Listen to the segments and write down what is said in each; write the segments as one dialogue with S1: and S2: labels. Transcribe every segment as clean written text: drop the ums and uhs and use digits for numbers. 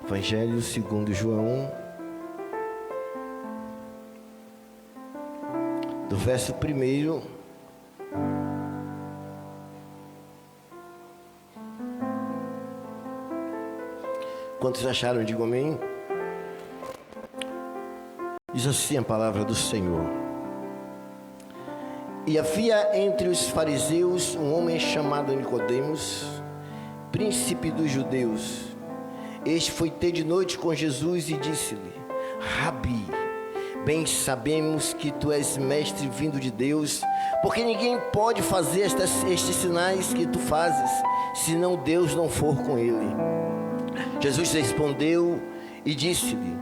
S1: Evangelho segundo João, do verso 1. Quantos acharam? Digo amém. Diz assim a palavra do Senhor. E havia entre os fariseus um homem chamado Nicodemos, príncipe dos judeus. Este foi ter de noite com Jesus e disse-lhe: Rabi, bem sabemos que tu és mestre vindo de Deus, porque ninguém pode fazer estes sinais que tu fazes, senão Deus não for com ele. Jesus respondeu e disse-lhe: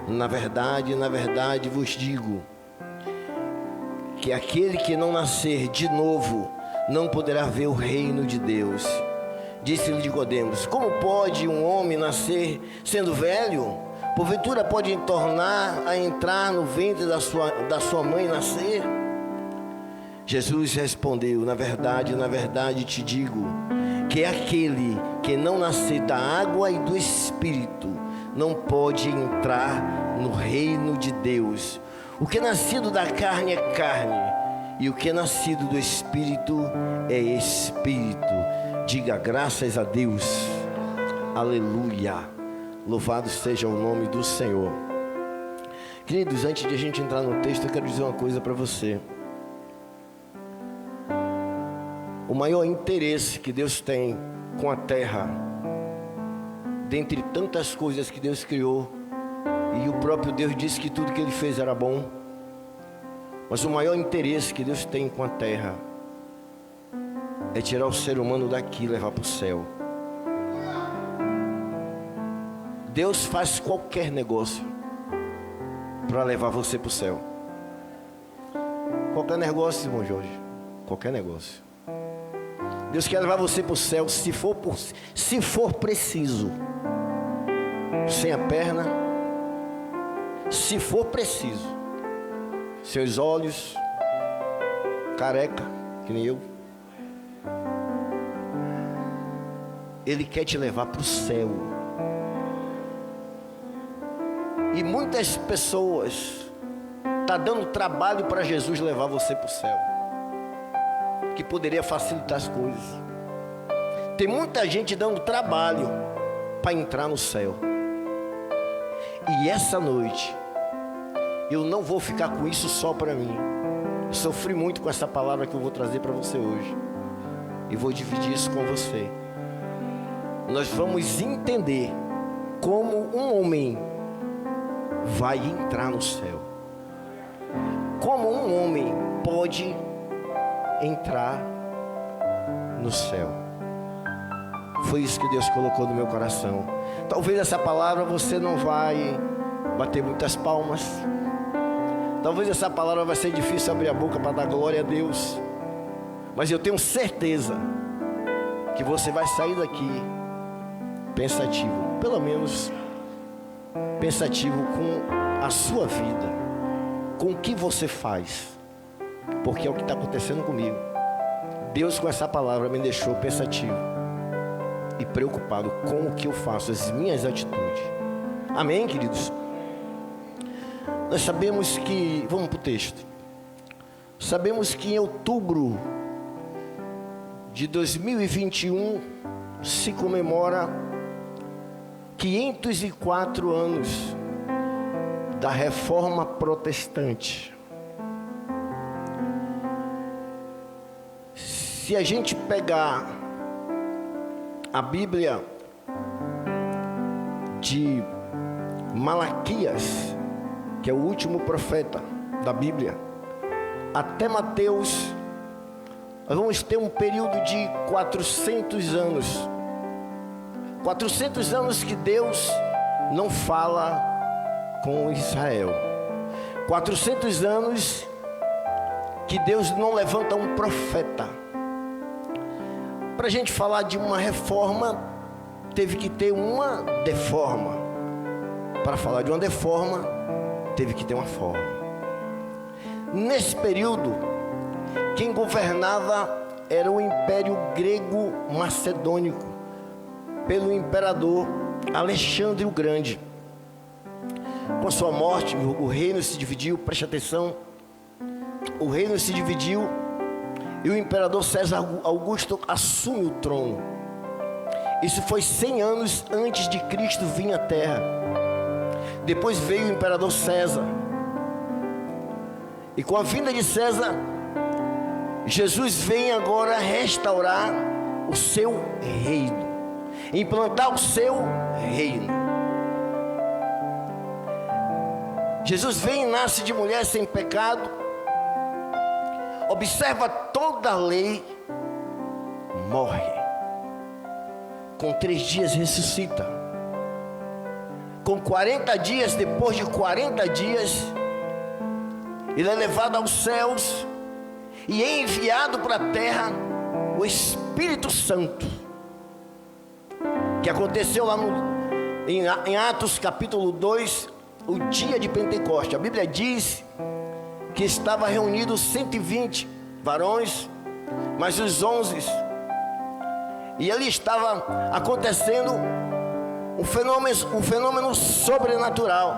S1: na verdade vos digo, que aquele que não nascer de novo, não poderá ver o reino de Deus. Disse-lhe Nicodemos: como pode um homem nascer sendo velho? Porventura pode tornar a entrar no ventre da sua mãe e nascer? Jesus respondeu: na verdade te digo, que aquele que não nascer da água e do Espírito, não pode entrar no reino de Deus. O que é nascido da carne é carne, e o que é nascido do Espírito é Espírito. Diga graças a Deus. Aleluia. Louvado seja o nome do Senhor. Queridos, antes de a gente entrar no texto, eu quero dizer uma coisa para você. O maior interesse que Deus tem com a terra, dentre tantas coisas que Deus criou, e o próprio Deus disse que tudo que Ele fez era bom, mas o maior interesse que Deus tem com a terra é tirar o ser humano daqui e levar para o céu. Deus faz qualquer negócio para levar você para o céu. Qualquer negócio, irmão Jorge. Qualquer negócio. Deus quer levar você para o céu se for preciso. Sem a perna. Se for preciso. Seus olhos careca, que nem eu. Ele quer te levar para o céu. E muitas pessoas estão dando trabalho para Jesus levar você para o céu, que poderia facilitar as coisas. Tem muita gente dando trabalho para entrar no céu. E essa noite eu não vou ficar com isso só para mim. Eu sofri muito com essa palavra que eu vou trazer para você hoje, e vou dividir isso com você. Nós vamos entender como um homem vai entrar no céu. Como um homem pode entrar no céu. Foi isso que Deus colocou no meu coração. Talvez essa palavra você não vai bater muitas palmas. Talvez essa palavra vai ser difícil abrir a boca para dar glória a Deus. Mas eu tenho certeza que você vai sair daqui pensativo, pelo menos pensativo com a sua vida, com o que você faz, porque é o que está acontecendo comigo. Deus, com essa palavra, me deixou pensativo e preocupado com o que eu faço, as minhas atitudes. Amém, queridos? Nós sabemos que, vamos para o texto, sabemos que em outubro de 2021 se comemora 504 anos da Reforma Protestante. Se a gente pegar a Bíblia de Malaquias, que é o último profeta da Bíblia, até Mateus, nós vamos ter um período de 400 anos. 400 anos que Deus não fala com Israel. 400 anos que Deus não levanta um profeta. Para a gente falar de uma reforma, teve que ter uma deforma. Para falar de uma deforma, teve que ter uma forma. Nesse período, quem governava era o Império Grego Macedônico, pelo imperador Alexandre o Grande. Com sua morte, o reino se dividiu, preste atenção. O reino se dividiu e o imperador César Augusto assume o trono. Isso foi 100 anos antes de Cristo vir à terra. Depois veio o imperador César. E com a vinda de César, Jesus vem agora restaurar o seu reino, implantar o seu reino. Jesus vem e nasce de mulher sem pecado, observa toda a lei, morre, com 3 dias ressuscita, com 40 dias, depois de 40 dias, ele é levado aos céus e é enviado para a terra o Espírito Santo, que aconteceu lá em Atos capítulo 2, o dia de Pentecoste. A Bíblia diz que estava reunidos 120 varões, mais os 11, e ali estava acontecendo um fenômeno sobrenatural.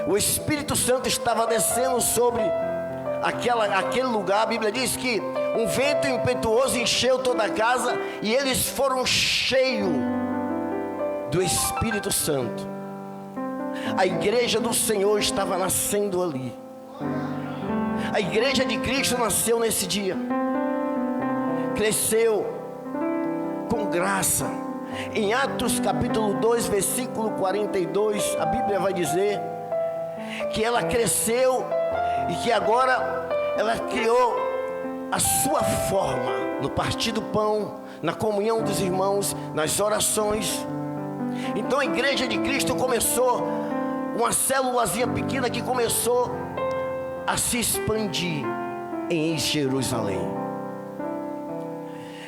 S1: O Espírito Santo estava descendo sobre aquele lugar. A Bíblia diz que um vento impetuoso encheu toda a casa e eles foram cheios do Espírito Santo. A igreja do Senhor estava nascendo ali. A igreja de Cristo nasceu nesse dia, cresceu com graça. Em Atos capítulo 2, versículo 42, a Bíblia vai dizer que ela cresceu e que agora ela criou a sua forma no partir do pão, na comunhão dos irmãos, nas orações. Então a igreja de Cristo começou, uma célulazinha pequena que começou a se expandir em Jerusalém.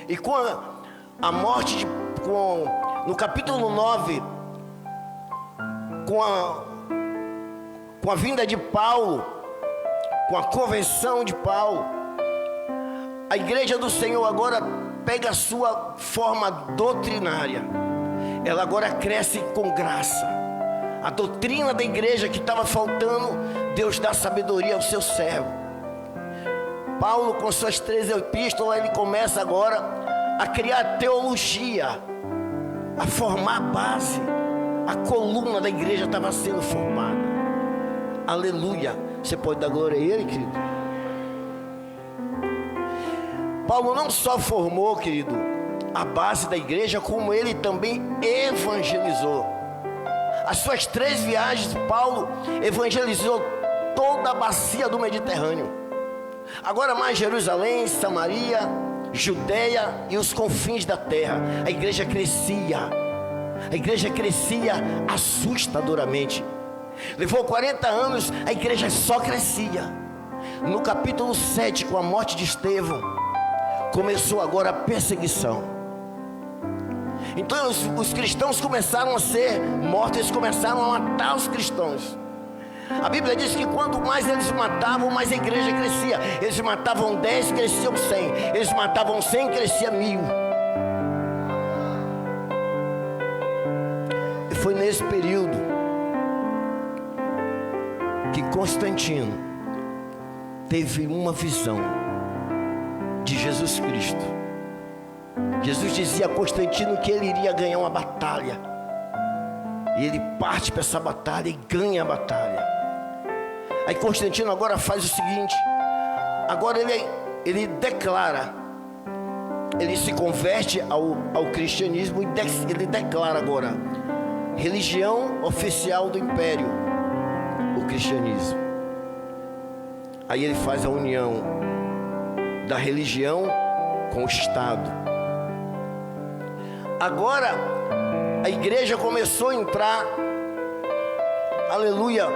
S1: E com a morte no capítulo 9, com a vinda de Paulo, com a conversão de Paulo, a igreja do Senhor agora pega a sua forma doutrinária. Ela agora cresce com graça. A doutrina da igreja que estava faltando, Deus dá sabedoria ao seu servo. Paulo, com suas 13 epístolas, ele começa agora a criar teologia, a formar a base. A coluna da igreja estava sendo formada. Aleluia. Você pode dar glória a ele, querido? Paulo não só formou, querido, a base da igreja, como ele também evangelizou. As suas 3 viagens, Paulo evangelizou toda a bacia do Mediterrâneo. Agora mais Jerusalém, Samaria, Judeia e os confins da terra. A igreja crescia. A igreja crescia assustadoramente. Levou 40 anos, a igreja só crescia. No capítulo 7, com a morte de Estevão, começou agora a perseguição. Então os cristãos começaram a ser mortos, eles começaram a matar os cristãos. A Bíblia diz que quanto mais eles matavam, mais a igreja crescia. Eles matavam 10, cresciam 100. Eles matavam 100, crescia 1000. E foi nesse período que Constantino teve uma visão de Jesus Cristo. Jesus dizia a Constantino que ele iria ganhar uma batalha, e ele parte para essa batalha e ganha a batalha. Aí Constantino agora faz o seguinte: agora ele declara, ele se converte ao cristianismo, e ele declara agora religião oficial do império, o cristianismo. Aí ele faz a união da religião com o Estado. Agora a igreja começou a entrar, aleluia,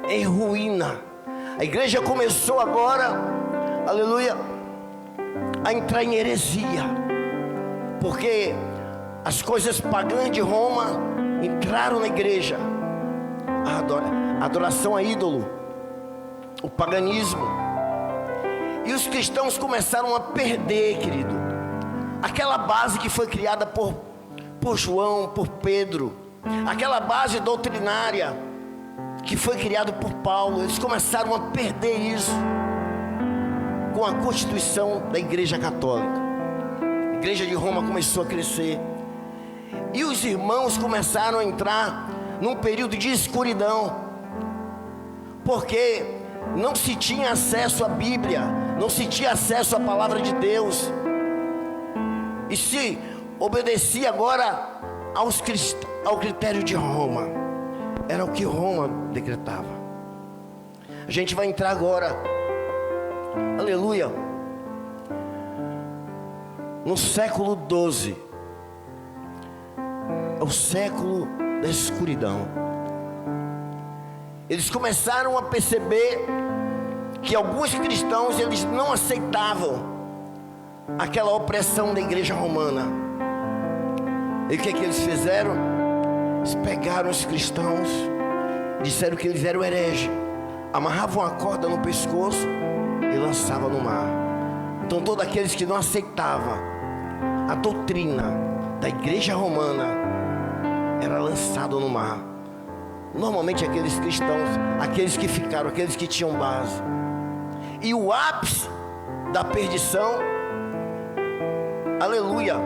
S1: em ruína. A igreja começou agora, aleluia, a entrar em heresia, porque as coisas pagãs de Roma entraram na igreja. A adoração a ídolo, o paganismo. E os cristãos começaram a perder, querido, aquela base que foi criada por por João, por Pedro, aquela base doutrinária que foi criada por Paulo, eles começaram a perder isso com a constituição da Igreja Católica. A Igreja de Roma começou a crescer e os irmãos começaram a entrar num período de escuridão, porque não se tinha acesso à Bíblia, não se tinha acesso à palavra de Deus, e se obedecia agora ao critério de Roma. Era o que Roma decretava. A gente vai entrar agora, aleluia, no século XII. É o século da escuridão. Eles começaram a perceber que alguns cristãos, eles não aceitavam aquela opressão da igreja romana. E o que eles fizeram? Eles pegaram os cristãos, disseram que eles eram hereges, amarravam a corda no pescoço e lançavam no mar. Então todos aqueles que não aceitavam a doutrina da igreja romana era lançado no mar. Normalmente aqueles cristãos, aqueles que ficaram, aqueles que tinham base. E o ápice da perdição, aleluia,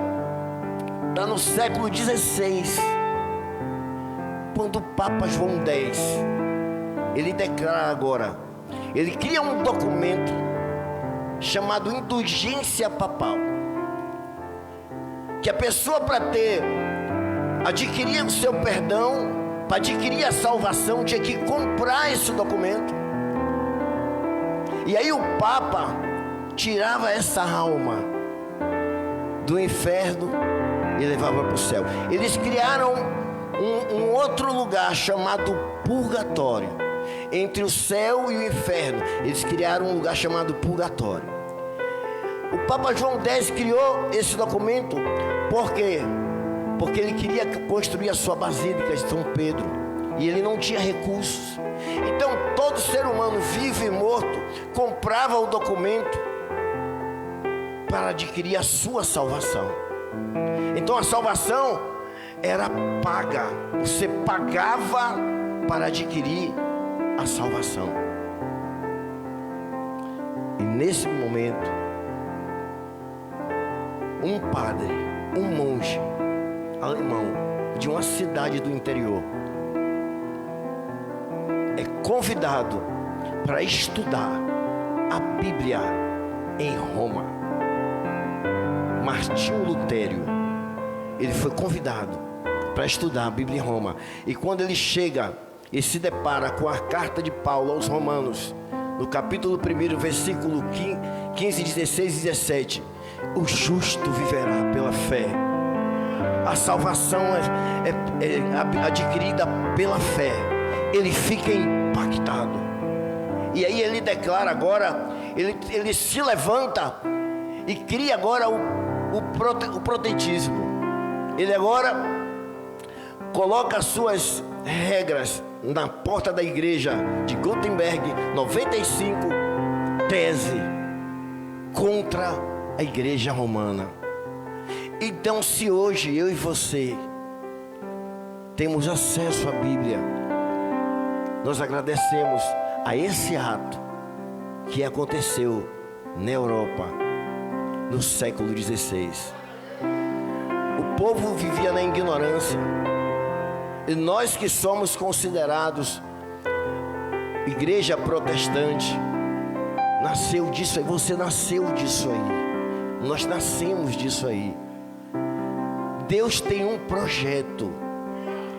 S1: está no século XVI, quando o Papa João X, ele declara agora, ele cria um documento chamado Indulgência Papal, que a pessoa, para adquirir o seu perdão, para adquirir a salvação, tinha que comprar esse documento. E aí o Papa tirava essa alma do inferno e levava para o céu. Eles criaram um outro lugar chamado purgatório. Entre o céu e o inferno, eles criaram um lugar chamado purgatório. O Papa João X criou esse documento, por quê? Porque ele queria construir a sua basílica de São Pedro, e ele não tinha recursos. Então todo ser humano, vivo e morto, comprava o documento para adquirir a sua salvação. Então a salvação era paga, você pagava para adquirir a salvação. E nesse momento, um padre, um monge alemão de uma cidade do interior é convidado para estudar a Bíblia em Roma. Martinho Lutério, ele foi convidado para estudar a Bíblia em Roma. E quando ele chega e se depara com a carta de Paulo aos Romanos, no capítulo 1, versículo 15, 16 e 17, o justo viverá pela fé. A salvação é adquirida pela fé. Ele fica impactado. E aí ele declara agora, ele se levanta e cria agora o protetismo. Ele agora coloca as suas regras na porta da igreja de Gutenberg, 95, tese contra a igreja romana. Então, se hoje eu e você temos acesso à Bíblia, nós agradecemos a esse ato que aconteceu na Europa no século XVI. O povo vivia na ignorância, e nós que somos considerados igreja protestante, nasceu disso aí. Você nasceu disso aí, nós nascemos disso aí. Deus tem um projeto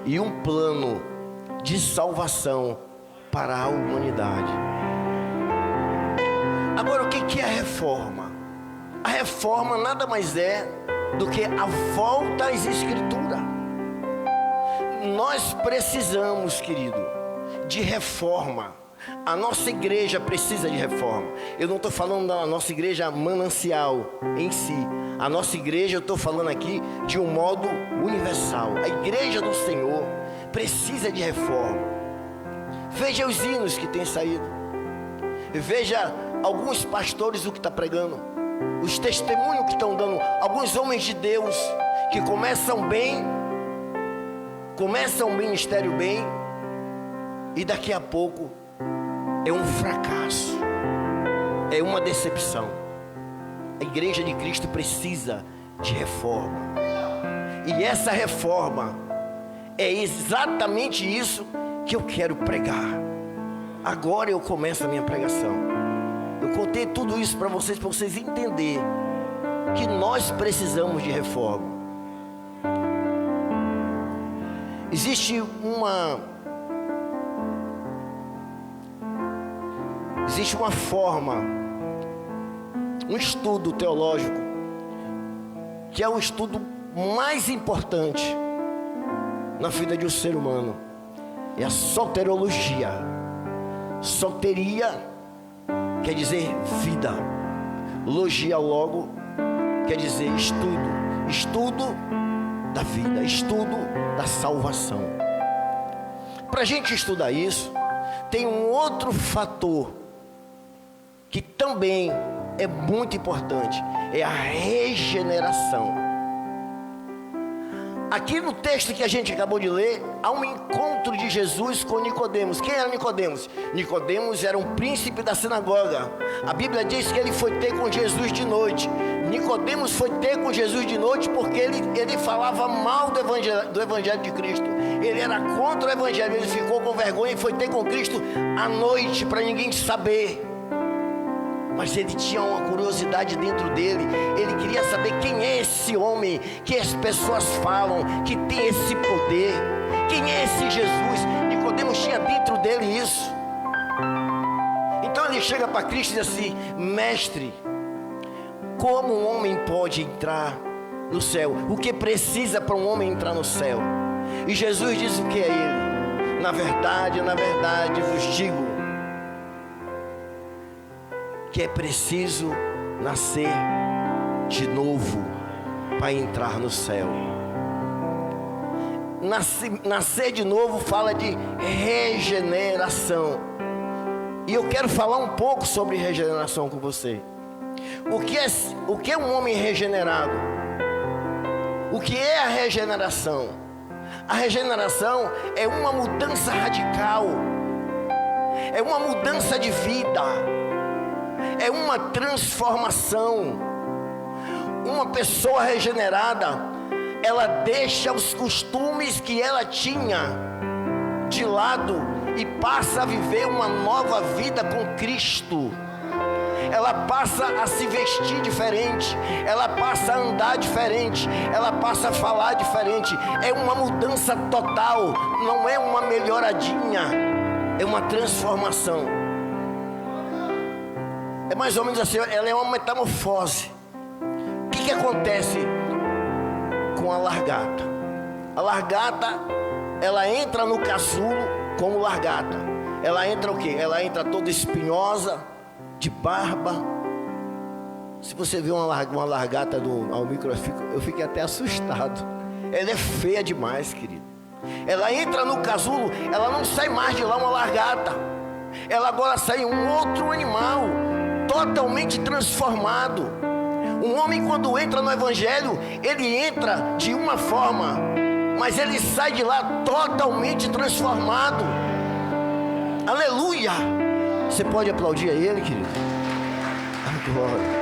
S1: e um plano de salvação para a humanidade. Agora, o que é a reforma? A reforma nada mais é do que a volta às Escrituras. Nós precisamos, querido, de reforma. A nossa igreja precisa de reforma. Eu não estou falando da nossa igreja manancial em si. A nossa igreja, eu estou falando aqui de um modo universal. A igreja do Senhor precisa de reforma. Veja os hinos que têm saído. Veja alguns pastores o que está pregando. Os testemunhos que estão dando. Alguns homens de Deus que começam bem, começam o ministério bem, e daqui a pouco é um fracasso, é uma decepção. A igreja de Cristo precisa de reforma, e essa reforma é exatamente isso que eu quero pregar. Agora eu começo a minha pregação. Eu contei tudo isso para vocês entenderem que nós precisamos de reforma. Existe uma forma, um estudo teológico, que é o estudo mais importante na vida de um ser humano, é a soteriologia. Soteria quer dizer vida, logia logo quer dizer estudo da vida, estudo da salvação. Para a gente estudar isso, tem um outro fator que também é muito importante, é a regeneração. Aqui no texto que a gente acabou de ler, há um encontro de Jesus com Nicodemos. Quem era Nicodemos? Nicodemos era um príncipe da sinagoga. A Bíblia diz que ele foi ter com Jesus de noite. Nicodemos foi ter com Jesus de noite porque ele falava mal do evangelho de Cristo. Ele era contra o evangelho, ele ficou com vergonha e foi ter com Cristo à noite, para ninguém saber. Mas ele tinha uma curiosidade dentro dele. Ele queria saber quem é esse homem que as pessoas falam que tem esse poder. Quem é esse Jesus? Nicodemos tinha dentro dele isso. Então ele chega para Cristo e diz assim: mestre, como um homem pode entrar no céu? O que precisa para um homem entrar no céu? E Jesus diz o que é ele? Na verdade vos digo que é preciso nascer de novo para entrar no céu. Nascer de novo fala de regeneração. E eu quero falar um pouco sobre regeneração com você. O que é um homem regenerado? O que é a regeneração? A regeneração é uma mudança radical, é uma mudança de vida, é uma transformação. Uma pessoa regenerada, ela deixa os costumes que ela tinha de lado e passa a viver uma nova vida com Cristo. Ela passa a se vestir diferente, ela passa a andar diferente, ela passa a falar diferente. É uma mudança total, não é uma melhoradinha, é uma transformação. É mais ou menos assim, ela é uma metamorfose. O que acontece com a largata? A largata, ela entra no casulo como largata. Ela entra o quê? Ela entra toda espinhosa, de barba. Se você vê uma largata ao micro, eu fiquei até assustado. Ela é feia demais, querido. Ela entra no casulo, ela não sai mais de lá uma largata. Ela agora sai um outro animal, totalmente transformado. Um homem, quando entra no evangelho, ele entra de uma forma, mas ele sai de lá totalmente transformado. Aleluia! Você pode aplaudir a ele, querido? Agora.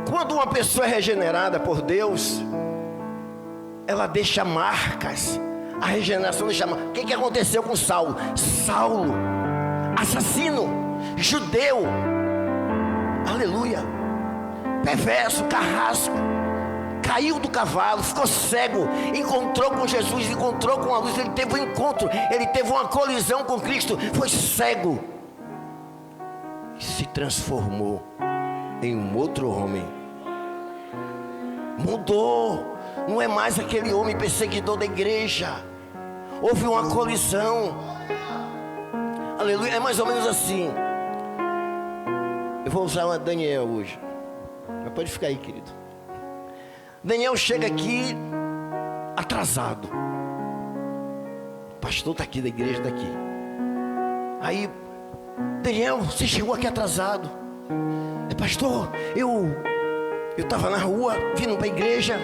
S1: Quando uma pessoa é regenerada por Deus, ela deixa marcas. A regeneração deixa marcas. O que aconteceu com Saulo? Saulo, assassino, judeu, aleluia, perverso, carrasco, caiu do cavalo, ficou cego, encontrou com Jesus, encontrou com a luz, ele teve um encontro, ele teve uma colisão com Cristo, foi cego, e se transformou em um outro homem, mudou, não é mais aquele homem perseguidor da igreja, houve uma colisão, aleluia. É mais ou menos assim. Eu vou usar uma Daniel hoje, mas pode ficar aí, querido. Daniel chega aqui atrasado. O pastor está aqui da igreja, está aqui. Aí, Daniel, você chegou aqui atrasado. Pastor, eu estava na rua, vindo para a igreja,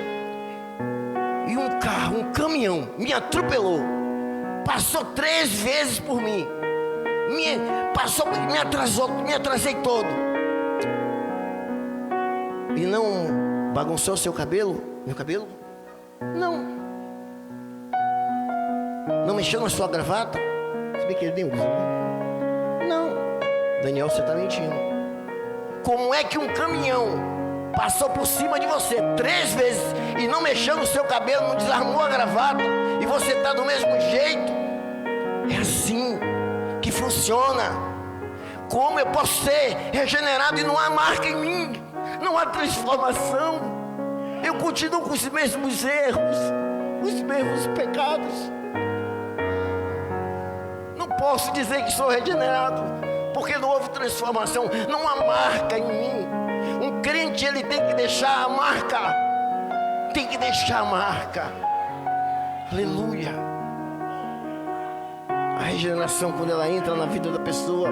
S1: e um caminhão me atropelou, passou 3 vezes por mim, me atrasou, me atrasei todo. E não bagunçou seu cabelo? Meu cabelo? Não. Não mexeu na sua gravata? Você vê que ele nem usa, né? Não. Daniel, você está mentindo. Como é que um caminhão passou por cima de você 3 vezes e não mexeu no seu cabelo, não desarmou a gravata, e você está do mesmo jeito? É assim que funciona. Como eu posso ser regenerado e não há marca em mim? Não há transformação. Eu continuo com os mesmos erros, os mesmos pecados. Não posso dizer que sou regenerado, porque não houve transformação, não há marca em mim. Um crente, ele tem que deixar a marca, tem que deixar a marca. Aleluia. A regeneração, quando ela entra na vida da pessoa,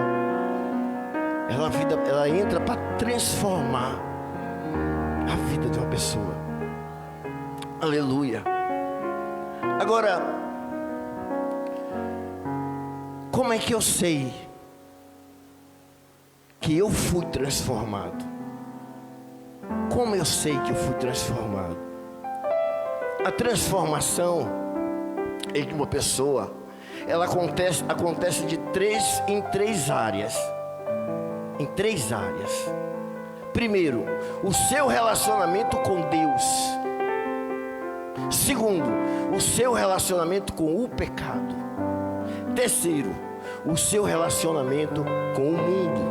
S1: ela entra para transformar a vida de uma pessoa. Aleluia. Agora, como é que eu sei que eu fui transformado? Como eu sei que eu fui transformado? A transformação de uma pessoa, ela acontece em três áreas. Em 3 áreas. Primeiro, o seu relacionamento com Deus. Segundo, o seu relacionamento com o pecado. Terceiro, o seu relacionamento com o mundo.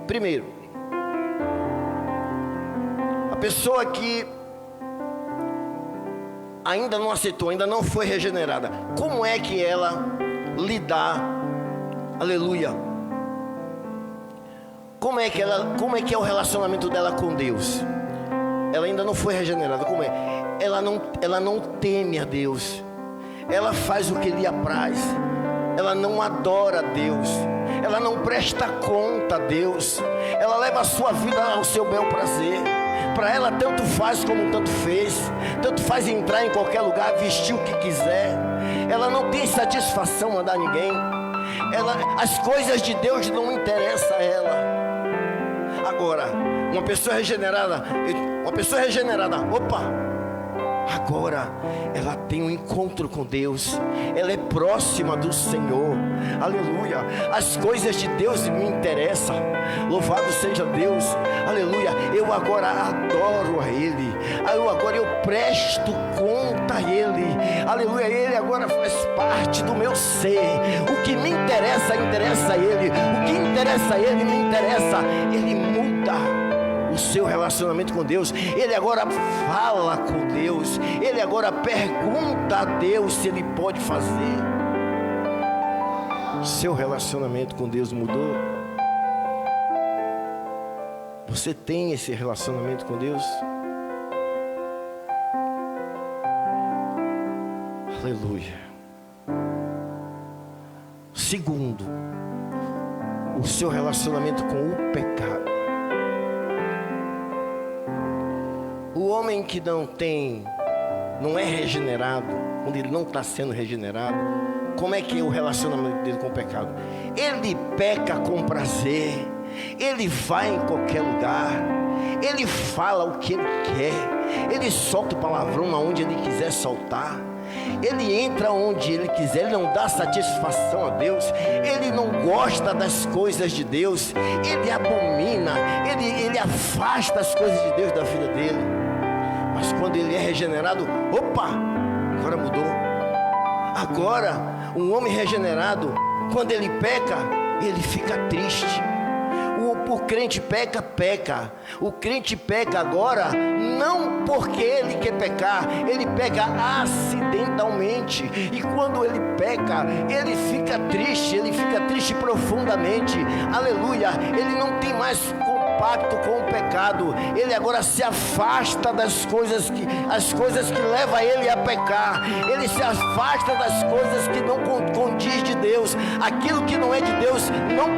S1: Primeiro, a pessoa que ainda não aceitou, ainda não foi regenerada, como é que ela lidar? Aleluia. Como é que é o relacionamento dela com Deus? Ela ainda não foi regenerada. Como é? Ela não teme a Deus. Ela faz o que lhe apraz. Ela não adora a Deus. Ela não presta conta a Deus. Ela leva a sua vida ao seu bel prazer. Para ela tanto faz como tanto fez. Tanto faz entrar em qualquer lugar, vestir o que quiser. Ela não tem satisfação em mandar ninguém. As coisas de Deus não interessam a ela. Agora, uma pessoa regenerada, opa, agora ela tem um encontro com Deus, ela é próxima do Senhor, aleluia. As coisas de Deus me interessam, louvado seja Deus, aleluia. Eu agora adoro a Ele, eu presto conta a Ele, aleluia. Ele agora faz parte do meu ser. O que me interessa a Ele, o que interessa a Ele me interessa. Ele muda o seu relacionamento com Deus. Ele agora fala com Deus. Ele agora pergunta a Deus se Ele pode fazer. Seu relacionamento com Deus mudou? Você tem esse relacionamento com Deus? Aleluia. Segundo, o seu relacionamento com o pecado. O homem que não é regenerado, quando ele não está sendo regenerado, como é que é o relacionamento dele com o pecado? Ele peca com prazer, ele vai em qualquer lugar, ele fala o que ele quer, ele solta o palavrão aonde ele quiser soltar, ele entra onde ele quiser, ele não dá satisfação a Deus, ele não gosta das coisas de Deus, ele abomina, ele afasta as coisas de Deus da vida dele. Mas quando ele é regenerado, opa, agora mudou. Agora, um homem regenerado, quando ele peca, ele fica triste. O crente peca. O crente peca agora, não porque ele quer pecar, ele peca acidentalmente. E quando ele peca, ele fica triste profundamente. Aleluia, ele não tem mais compaixão pacto com o pecado. Ele agora se afasta das coisas as coisas que levam ele a pecar. Ele se afasta das coisas que não condiz de Deus. Aquilo que não é de Deus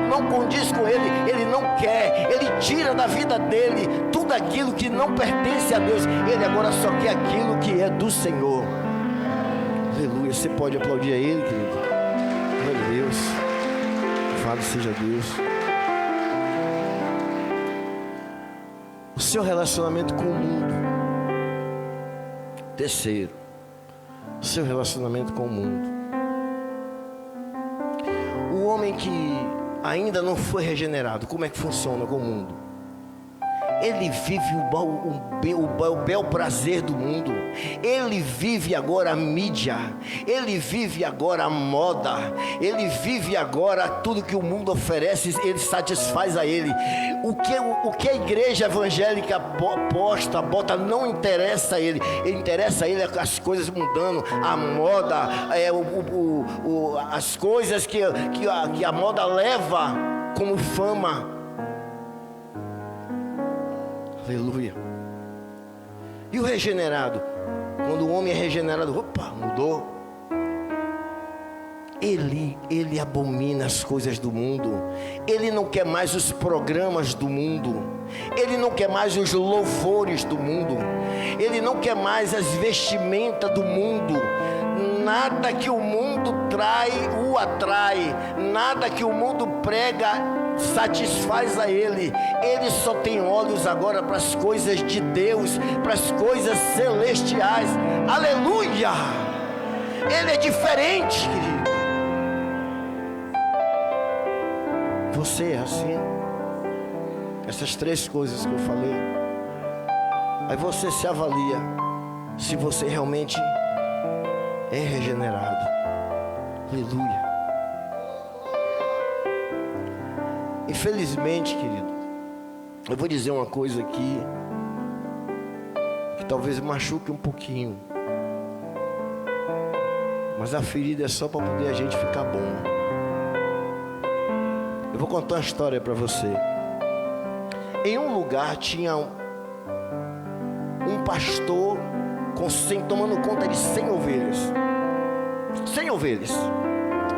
S1: não condiz com ele. Ele não quer. Ele tira da vida dele tudo aquilo que não pertence a Deus. Ele agora só quer aquilo que é do Senhor. Aleluia. Você pode aplaudir a ele, querido? Glória a Deus. Louvado seja Deus. O seu relacionamento com o mundo. Terceiro, o seu relacionamento com o mundo. O homem que ainda não foi regenerado, como é que funciona com o mundo? Ele vive o bel prazer do mundo. Ele vive agora a mídia. Ele vive agora a moda. Ele vive agora tudo que o mundo oferece. Ele satisfaz a ele. O que a igreja evangélica bota não interessa a ele. Interessa a ele as coisas mudando, a moda, as coisas que a moda leva como fama. Aleluia. E o regenerado? Quando o homem é regenerado, opa, mudou. Ele abomina as coisas do mundo. Ele não quer mais os programas do mundo. Ele não quer mais os louvores do mundo. Ele não quer mais as vestimentas do mundo. Nada que o mundo o atrai. Nada que o mundo prega satisfaz a ele. Ele só tem olhos agora para as coisas de Deus, para as coisas celestiais. Aleluia! Ele é diferente, querido. Você é assim? Essas três coisas que eu falei. Aí você se avalia se você realmente é regenerado. Aleluia. Infelizmente, querido, eu vou dizer uma coisa aqui que talvez machuque um pouquinho, mas a ferida é só para poder a gente ficar bom. Eu vou contar uma história para você. Em um lugar tinha um pastor tomando conta de 100 ovelhas. 100 ovelhas.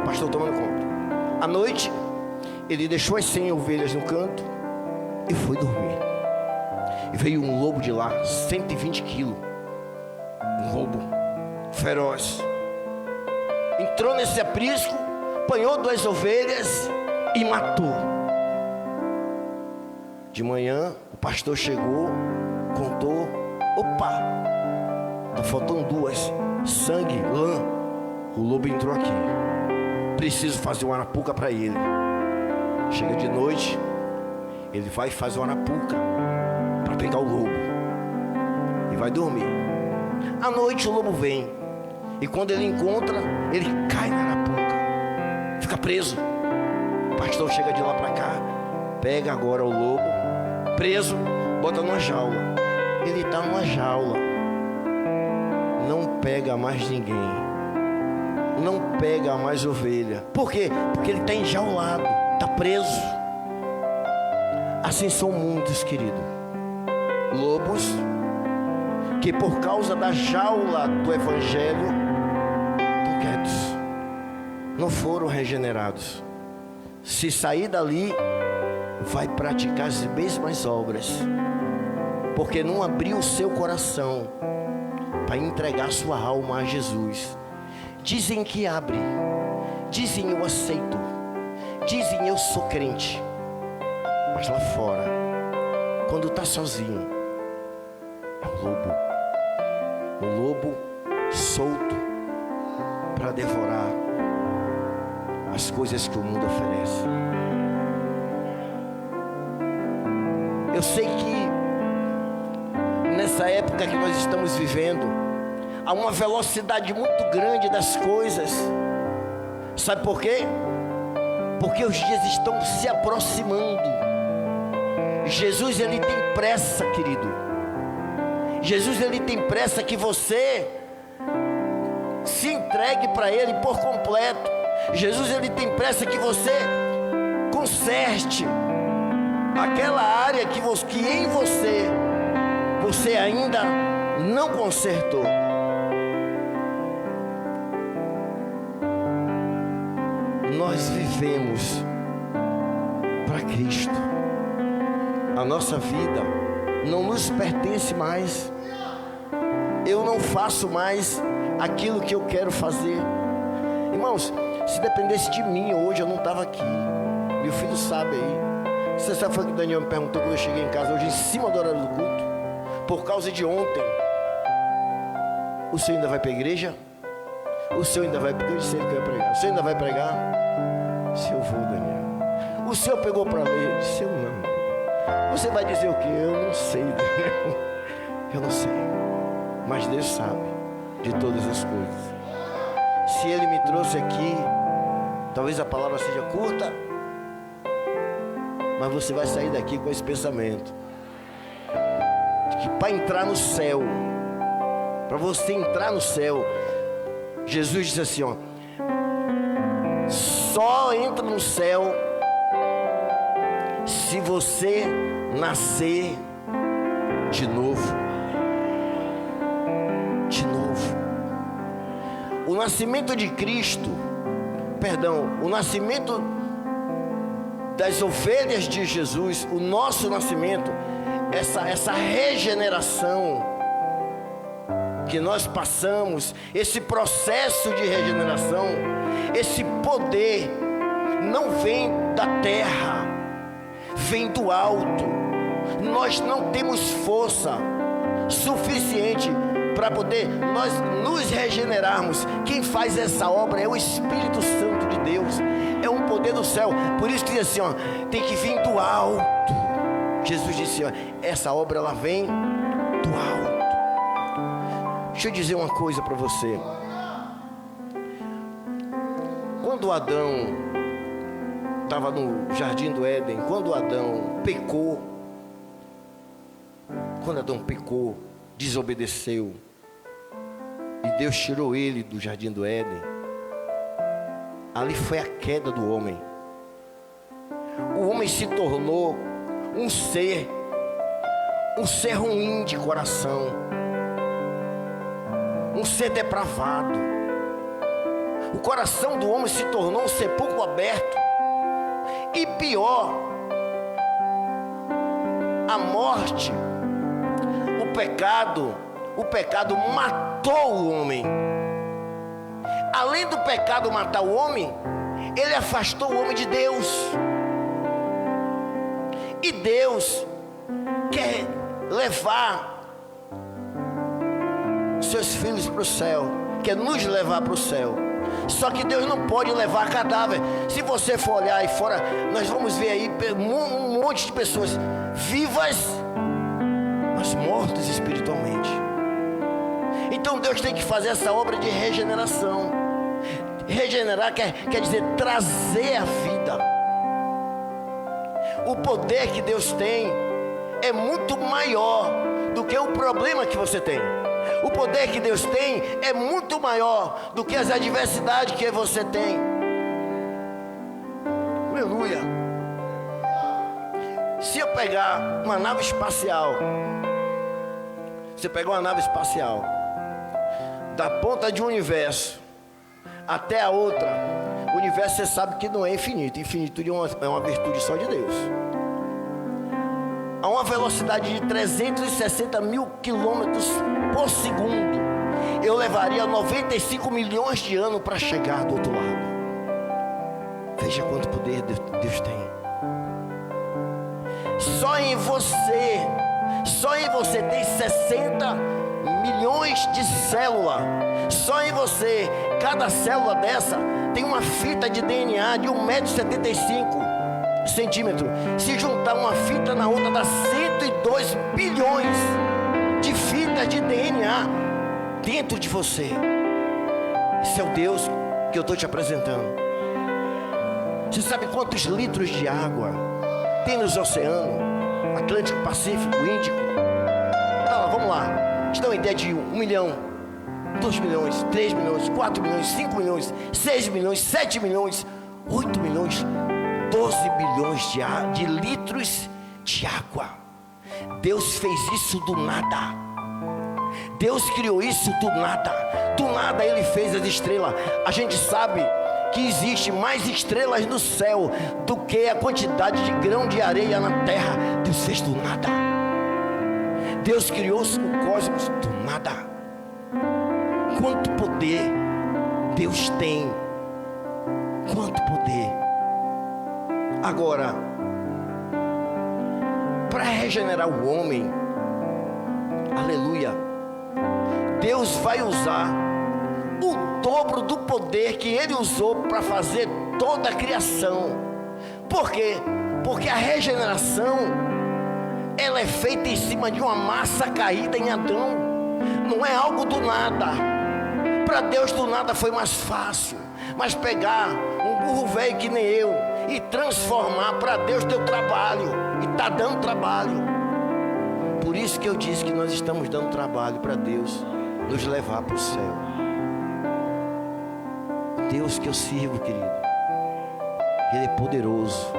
S1: O pastor tomando conta. À noite, ele deixou as 100 ovelhas no canto e foi dormir. E veio um lobo de lá, 120 quilos. Um lobo feroz. Entrou nesse aprisco, apanhou 2 ovelhas e matou. De manhã, o pastor chegou, contou. Opa, tá faltando 2. Sangue, lã. O lobo entrou aqui. Preciso fazer uma arapuca para ele. Chega de noite, ele vai e faz uma arapuca para pegar o lobo e vai dormir. À noite o lobo vem e quando ele encontra, ele cai na arapuca, fica preso. O pastor chega de lá para cá, pega agora o lobo preso, bota numa jaula. Ele está numa jaula, não pega mais ninguém, não pega mais ovelha. Por quê? Porque ele está enjaulado, está preso. Assim são muitos, querido, lobos que por causa da jaula do evangelho estão quietos, não foram regenerados. Se sair dali, vai praticar as mesmas obras, porque não abriu o seu coração para entregar sua alma a Jesus. Dizem que abre, dizem eu aceito, dizem eu sou crente, mas lá fora, quando está sozinho, é um lobo solto para devorar as coisas que o mundo oferece. Eu sei que nessa época que nós estamos vivendo, há uma velocidade muito grande das coisas. Sabe por quê? Porque os dias estão se aproximando. Jesus, ele tem pressa, querido. Jesus, ele tem pressa que você se entregue para ele por completo. Jesus, ele tem pressa que você conserte. aquela área que em você ainda não consertou. Nós vivemos para Cristo. A nossa vida não nos pertence mais. Eu não faço mais aquilo que eu quero fazer. Irmãos, se dependesse de mim hoje, eu não estava aqui. Meu filho sabe aí. Você sabe o que o Daniel me perguntou quando eu cheguei em casa hoje, em cima do horário do culto? Por causa de ontem. O senhor ainda vai para a igreja? O senhor ainda vai, porque eu disse que eu ia pregar. O senhor ainda vai pregar? Se eu vou, Daniel. O senhor pegou para ler? Eu disse, eu não. Você vai dizer o quê? Eu não sei, Daniel. Eu não sei. Mas Deus sabe de todas as coisas. Se Ele me trouxe aqui, talvez a palavra seja curta, mas você vai sair daqui com esse pensamento de que para entrar no céu, para você entrar no céu, Jesus disse assim, ó, só entra no céu se você nascer de novo. De novo. O nascimento de Cristo, o nascimento das ovelhas de Jesus, o nosso nascimento, essa regeneração que nós passamos, esse processo de regeneração, esse poder não vem da terra, vem do alto. Nós não temos força suficiente para poder nós nos regenerarmos. Quem faz essa obra é o Espírito Santo de Deus, é um poder do céu. Por isso que diz assim, ó, tem que vir do alto. Jesus disse, ó, essa obra ela vem do alto. Deixa eu dizer uma coisa para você. Quando Adão estava no jardim do Éden, quando Adão pecou, desobedeceu, e Deus tirou ele do jardim do Éden, ali foi a queda do homem. O homem se tornou um ser ruim de coração, um ser depravado. O coração do homem se tornou um sepulcro aberto. E pior, a morte, o pecado matou o homem. Além do pecado matar o homem, ele afastou o homem de Deus. E Deus quer levar seus filhos para o céu, quer nos levar para o céu. Só que Deus não pode levar cadáver. Se você for olhar aí fora, nós vamos ver aí um monte de pessoas vivas, mas mortas espiritualmente. Então Deus tem que fazer essa obra de regeneração. Regenerar quer dizer trazer a vida. O poder que Deus tem é muito maior do que o problema que você tem. O poder que Deus tem é muito maior do que as adversidades que você tem. Aleluia. Se eu pegar uma nave espacial, você pega uma nave espacial, da ponta de um universo até a outra, o universo você sabe que não é infinito. Infinitude é uma virtude só de Deus. A uma velocidade de 360 mil quilômetros por segundo, eu levaria 95 milhões de anos para chegar do outro lado. Veja quanto poder Deus tem. Só em você tem 60 milhões de células. Só em você, cada célula dessa tem uma fita de DNA de 1,75 m. Se juntar uma fita na outra, dá 102 bilhões de fitas de DNA dentro de você. Esse é o Deus que eu estou te apresentando. Você sabe quantos litros de água tem nos oceanos? Atlântico, Pacífico, Índico. Tá, vamos lá. Te dá uma ideia de 1 milhão, 2 milhões, 3 milhões, 4 milhões, 5 milhões, 6 milhões, 7 milhões, 8 milhões, 12 bilhões de litros de água. Deus fez isso do nada. Deus criou isso do nada. Do nada Ele fez as estrelas. A gente sabe que existe mais estrelas no céu do que a quantidade de grão de areia na terra. Deus fez do nada. Deus criou o cosmos do nada. Quanto poder Deus tem. Quanto poder. Agora, para regenerar o homem, aleluia, Deus vai usar o dobro do poder que Ele usou para fazer toda a criação. Por quê? Porque a regeneração, ela é feita em cima de uma massa caída em Adão. Não é algo do nada. Para Deus do nada foi mais fácil. Mas pegar um burro velho que nem eu e transformar, para Deus deu trabalho. E está dando trabalho. Por isso que eu disse que nós estamos dando trabalho para Deus nos levar para o céu. Deus que eu sirvo, querido, Ele é poderoso.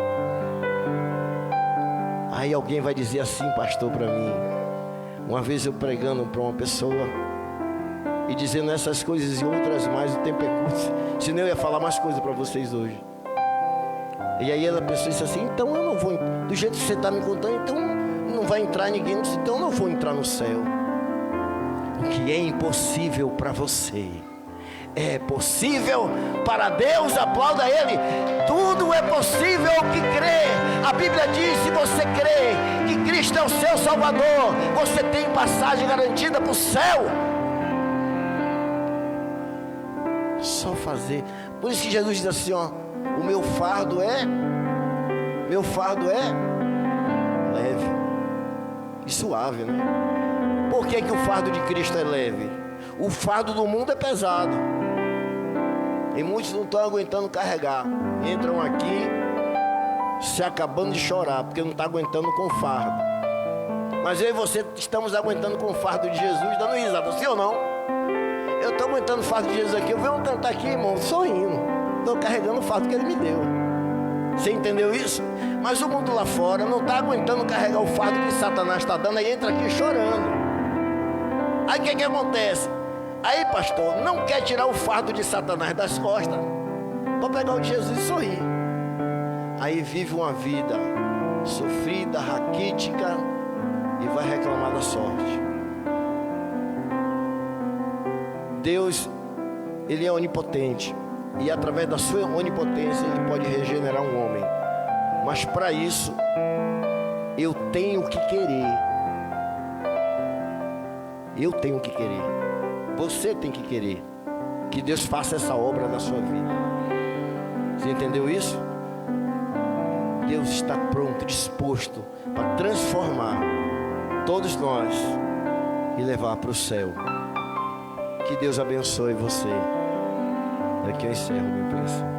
S1: Aí alguém vai dizer assim, pastor, para mim. Uma vez eu pregando para uma pessoa e dizendo essas coisas e outras mais, o tempo é curto, senão eu ia falar mais coisas para vocês hoje. E aí a pessoa disse assim, então eu não vou, do jeito que você está me contando, então não vai entrar ninguém, então eu não vou entrar no céu. O que é impossível para você é possível para Deus. Aplauda Ele. Tudo é possível ao que crê. A Bíblia diz, se você crê que Cristo é o seu Salvador, você tem passagem garantida para o céu. Só fazer. Por isso que Jesus diz assim, ó, o meu fardo é leve e suave, né? Por que que o fardo de Cristo é leve? O fardo do mundo é pesado e muitos não estão aguentando carregar. Entram aqui se acabando de chorar porque não está aguentando com o fardo. Mas eu e você estamos aguentando com o fardo de Jesus, dando risada, sim ou não? Eu estou aguentando o fardo de Jesus aqui. Eu venho cantar aqui, irmão, sorrindo. Estou carregando o fardo que Ele me deu. Você entendeu isso? Mas o mundo lá fora não está aguentando carregar o fardo que Satanás está dando. Aí entra aqui chorando. Aí o que acontece? Aí, pastor, não quer tirar o fardo de Satanás das costas para pegar o de Jesus e sorrir. Aí vive uma vida sofrida, raquítica e vai reclamar da sorte. Deus, Ele é onipotente e através da sua onipotência Ele pode regenerar um homem. Mas para isso eu tenho que querer. Eu tenho que querer. Você tem que querer que Deus faça essa obra na sua vida. Você entendeu isso? Deus está pronto, disposto para transformar todos nós e levar para o céu. Que Deus abençoe você. Daqui eu encerro, meu príncipe.